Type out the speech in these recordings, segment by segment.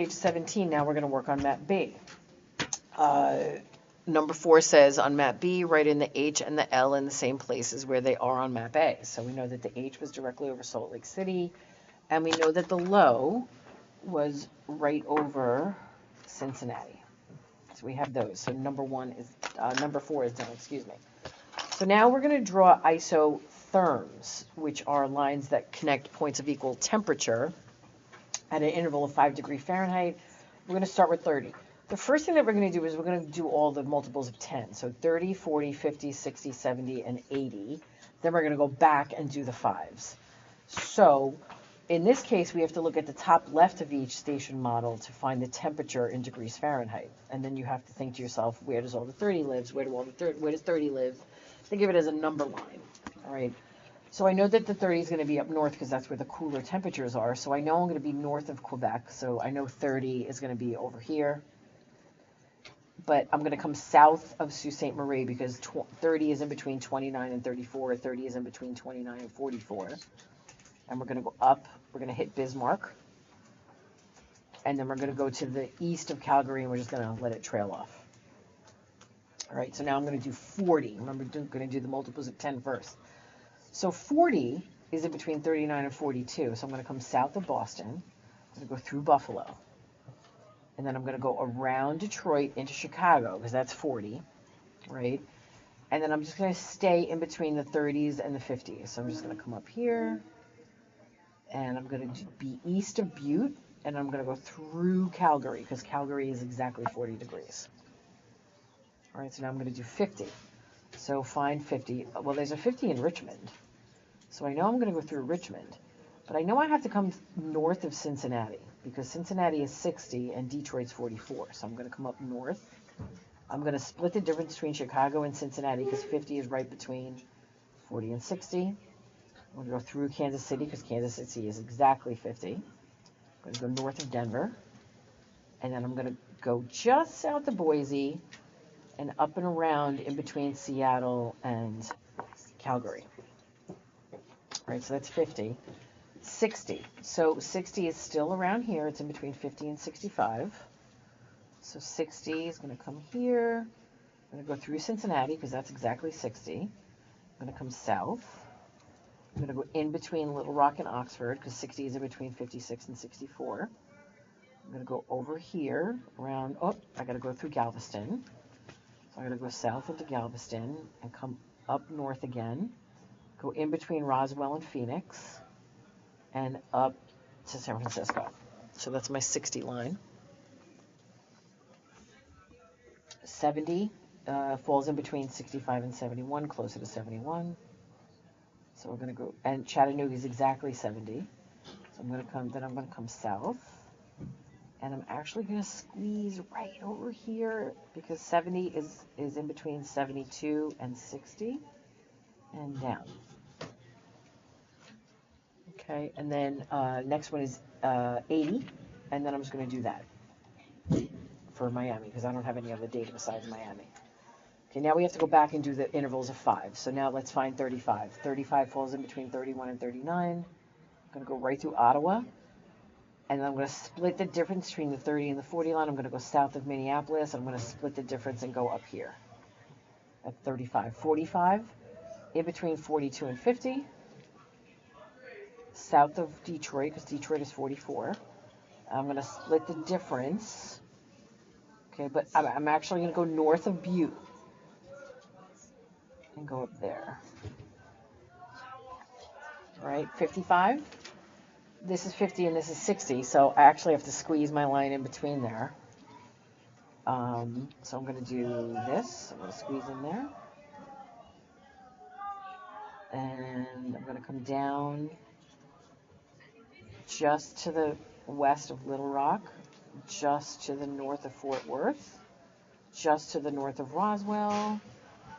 Page 17, now we're going to work on map B. Number 4 says on map B, write in the H and the L in the same places where they are on map A. So we know that the H was directly over Salt Lake City, and we know that the low was right over Cincinnati. So we have those. So number 4 is done, excuse me. So now we're going to draw isotherms, which are lines that connect points of equal temperature at an interval of 5 degrees Fahrenheit. We're going to start with 30. The first thing that we're going to do is we're going to do all the multiples of 10. So 30, 40, 50, 60, 70, and 80. Then we're going to go back and do the 5s. So in this case, we have to look at the top left of each station model to find the temperature in degrees Fahrenheit. And then you have to think to yourself, where does all the 30 live? Where does 30 live? Think of it as a number line. All right. So I know that the 30 is going to be up north because that's where the cooler temperatures are. So I know I'm going to be north of Quebec. So I know 30 is going to be over here. But I'm going to come south of Sault Ste. Marie because 30 is in between 29 and 34. 30 is in between 29 and 44. And we're going to go up. We're going to hit Bismarck. And then we're going to go to the east of Calgary, and we're just going to let it trail off. All right, so now I'm going to do 40. Remember, I'm going to do the multiples of 10 first. So 40 is in between 39 and 42. So I'm going to come south of Boston. I'm going to go through Buffalo. And then I'm going to go around Detroit into Chicago, because that's 40, right? And then I'm just going to stay in between the 30s and the 50s. So I'm just going to come up here. And I'm going to be east of Butte. And I'm going to go through Calgary, because Calgary is exactly 40 degrees. All right, so now I'm going to do 50. So find 50. Well, there's a 50 in Richmond. So I know I'm going to go through Richmond. But I know I have to come north of Cincinnati, because Cincinnati is 60 and Detroit's 44. So I'm going to come up north. I'm going to split the difference between Chicago and Cincinnati, because 50 is right between 40 and 60. I'm going to go through Kansas City, because Kansas City is exactly 50. I'm going to go north of Denver. And then I'm going to go just south of Boise and up and around in between Seattle and Calgary. All right, so that's 50. 60. So 60 is still around here. It's in between 50 and 65. So 60 is going to come here. I'm going to go through Cincinnati, because that's exactly 60. I'm going to come south. I'm going to go in between Little Rock and Oxford, because 60 is in between 56 and 64. I'm going to go over here around, I got to go through Galveston. So I'm going to go south into Galveston and come up north again. Go in between Roswell and Phoenix and up to San Francisco. So that's my 60 line. 70 falls in between 65 and 71, closer to 71. So we're going to go, and Chattanooga is exactly 70. So I'm going to come south. And I'm actually going to squeeze right over here, because 70 is in between 72 and 60 and down. Okay, and then next one is 80, and then I'm just going to do that for Miami, because I don't have any other data besides Miami. Okay, now we have to go back and do the intervals of 5. So now let's find 35. 35 falls in between 31 and 39. I'm going to go right through Ottawa. And then I'm going to split the difference between the 30 and the 40 line. I'm going to go south of Minneapolis. I'm going to split the difference and go up here at 35. 45, in between 42 and 50. South of Detroit, because Detroit is 44. I'm going to split the difference. Okay, but I'm actually going to go north of Butte and go up there. All right, 55. This is 50 and this is 60, so I actually have to squeeze my line in between there. So I'm going to do this. I'm going to squeeze in there. And I'm going to come down just to the west of Little Rock, just to the north of Fort Worth, just to the north of Roswell,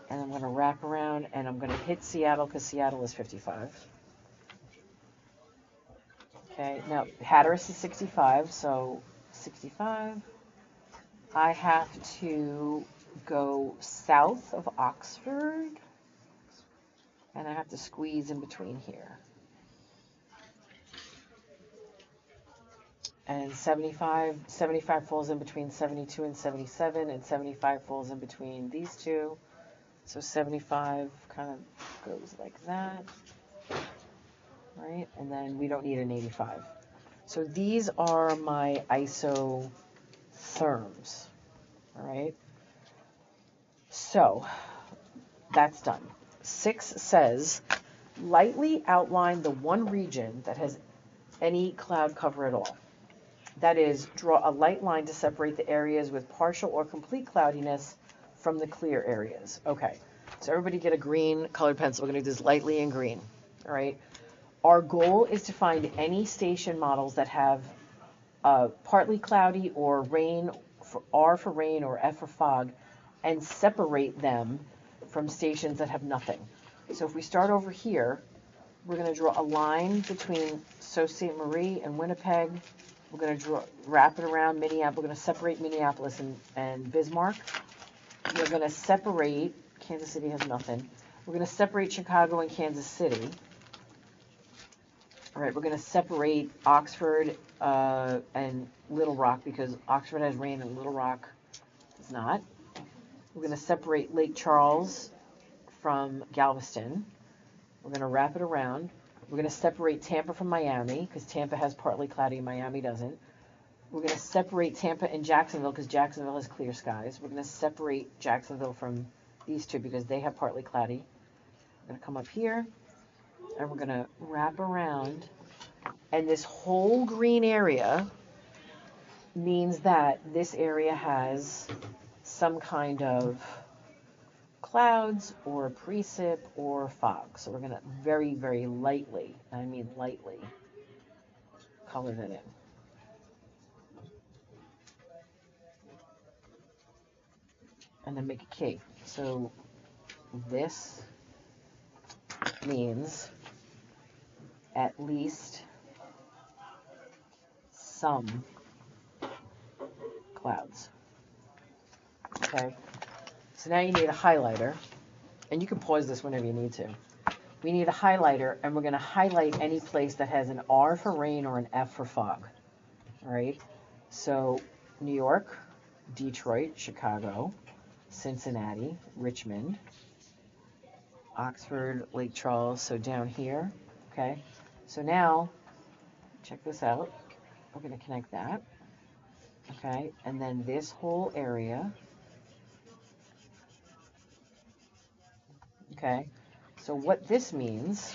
and I'm going to wrap around, and I'm going to hit Seattle, because Seattle is 55. Okay, now Hatteras is 65, so 65. I have to go south of Oxford, and I have to squeeze in between here. and 75 falls in between 72 and 77, and 75 falls in between these two. So 75 kind of goes like that, right? And then we don't need an 85. So these are my isotherms, all right? So that's done. 6 says, lightly outline the one region that has any cloud cover at all. That is, draw a light line to separate the areas with partial or complete cloudiness from the clear areas. Okay, so everybody get a green colored pencil. We're going to do this lightly in green, all right? Our goal is to find any station models that have partly cloudy or rain, R for rain or F for fog, and separate them from stations that have nothing. So if we start over here, we're going to draw a line between Sault Ste. Marie and Winnipeg. We're going to wrap it around Minneapolis. We're going to separate Minneapolis and Bismarck. We're going to separate, Kansas City has nothing. We're going to separate Chicago and Kansas City. All right, we're going to separate Oxford and Little Rock because Oxford has rain and Little Rock does not. We're going to separate Lake Charles from Galveston. We're going to wrap it around. We're going to separate Tampa from Miami because Tampa has partly cloudy and Miami doesn't. We're going to separate Tampa and Jacksonville because Jacksonville has clear skies. We're going to separate Jacksonville from these two because they have partly cloudy. We're going to come up here and we're going to wrap around. And this whole green area means that this area has some kind of clouds or precip or fog. So we're going to very, very lightly, I mean lightly, color that in. And then make a key. So this means at least some clouds. Okay, so now you need a highlighter, and you can pause this whenever you need to. We need a highlighter, and we're going to highlight any place that has an R for rain or an F for fog. All right, so New York, Detroit, Chicago, Cincinnati, Richmond, Oxford, Lake Charles, so down here. Okay, so now check this out. We're going to connect that. Okay, and then this whole area. Okay, so what this means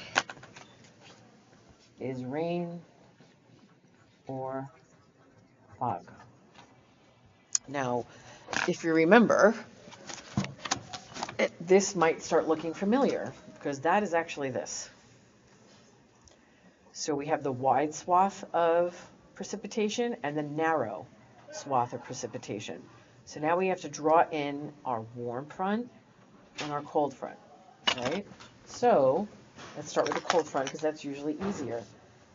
is rain or fog. Now, if you remember, this might start looking familiar because that is actually this. So we have the wide swath of precipitation and the narrow swath of precipitation. So now we have to draw in our warm front and our cold front, right? So let's start with the cold front because that's usually easier.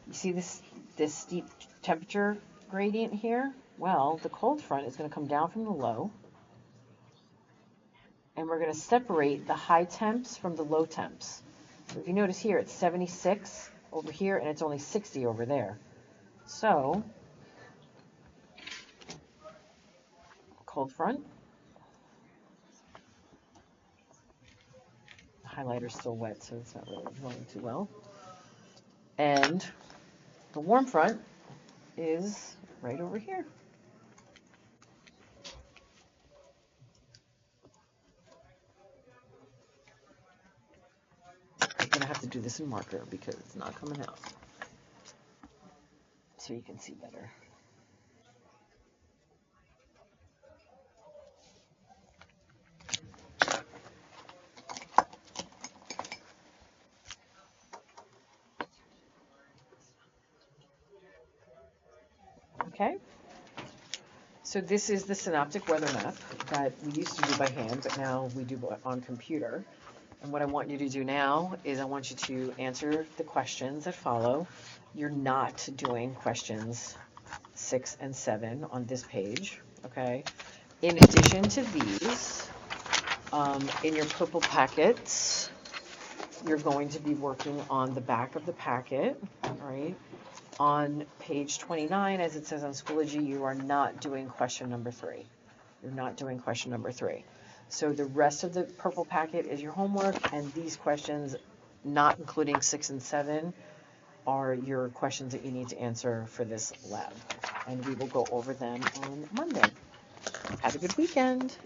You see this steep temperature gradient here? Well, the cold front is going to come down from the low, and we're going to separate the high temps from the low temps. So if you notice here, it's 76 over here, and it's only 60 over there. So, cold front. The highlighter's still wet, so it's not really drawing too well. And the warm front is right over here. I'm going to have to do this in marker because it's not coming out. So you can see better. Okay, so this is the synoptic weather map that we used to do by hand, but now we do on computer. And what I want you to do now is I want you to answer the questions that follow. You're not doing questions 6 and 7 on this page, okay? In addition to these, in your purple packets, you're going to be working on the back of the packet, right? On page 29, as it says on Schoology, you are not doing question number 3. You're not doing question number 3. So the rest of the purple packet is your homework, and these questions, not including 6 and 7, are your questions that you need to answer for this lab. And we will go over them on Monday. Have a good weekend.